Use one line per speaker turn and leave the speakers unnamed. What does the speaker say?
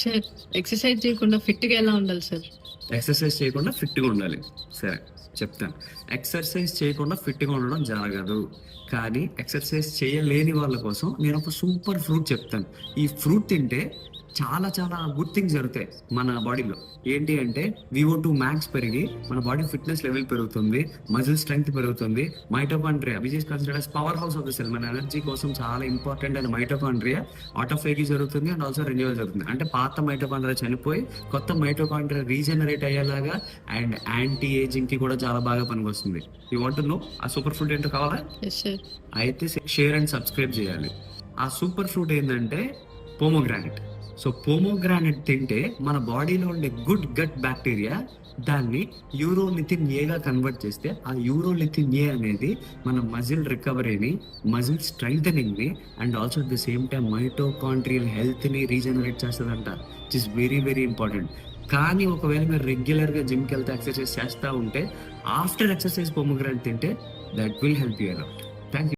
Sir exercise చేయకుండా ఫిట్‌గా ఎలా ఉండాలి సార్?
ఎక్సర్సైజ్ చేయకుండా ఫిట్గా ఉండాలి. సరే, చెప్తాను. ఎక్సర్సైజ్ చేయకుండా ఫిట్గా ఉండడం జరగదు. కానీ ఎక్సర్సైజ్ చేయలేని వాళ్ళ కోసం నేను ఒక సూపర్ ఫ్రూట్ చెప్తాను. ఈ ఫ్రూట్ తింటే చాలా చాలా గుడ్ థింగ్స్ జరుగుతాయి మన బాడీలో. ఏంటి అంటే VO2 మ్యాక్స్ పెరిగి మన బాడీ ఫిట్నెస్ లెవెల్ పెరుగుతుంది, మజిల్ స్ట్రెంగ్త్ పెరుగుతుంది. Mitochondria which is considered as power house of the cell, మన ఎనర్జీ కోసం చాలా ఇంపార్టెంట్ అయిన మైటోకాండ్రియా ఆటోఫేగి జరుగుతుంది అండ్ ఆల్సో రెన్యువల్ జరుగుతుంది. అంటే పాత మైటోకాండ్రియా చనిపోయి కొత్త మైటోకాండ్రియా రీజనరేట్ అయ్యేలాగా అండ్ యాంటీ ఏజింగ్ కి కూడా చాలా బాగా పనికొస్తుంది. యూ వాంట్ టు నో ఆ సూపర్ ఫుడ్ ఏంటో కావాలా?
Yes sir.
అయితే షేర్ అండ్ సబ్స్క్రైబ్ చేయాలి. ఆ సూపర్ ఫ్రూట్ ఏంటంటే పోమోగ్రానైట్. సో పోమోగ్రానైట్ తింటే మన బాడీలో ఉండే గుడ్ గట్ బ్యాక్టీరియా దాన్ని యూరోలిథిన్ ఏగా కన్వర్ట్ చేస్తే ఆ యూరోలిథిన్ ఏ అనేది మన మజిల్ రికవరీని, మజిల్ స్ట్రెంగ్థనింగ్ని and also at the same time mitochondrial హెల్త్ని రీజనరేట్ చేస్తుందంట. It is very very important. కానీ ఒకవేళ మీరు రెగ్యులర్గా జిమ్కి వెళ్తే ఎక్సర్సైజ్ చేస్తూ ఉంటే ఆఫ్టర్ ఎక్సర్సైజ్ పోమోగ్రానైట్ తింటే that will help you a lot. Thank you.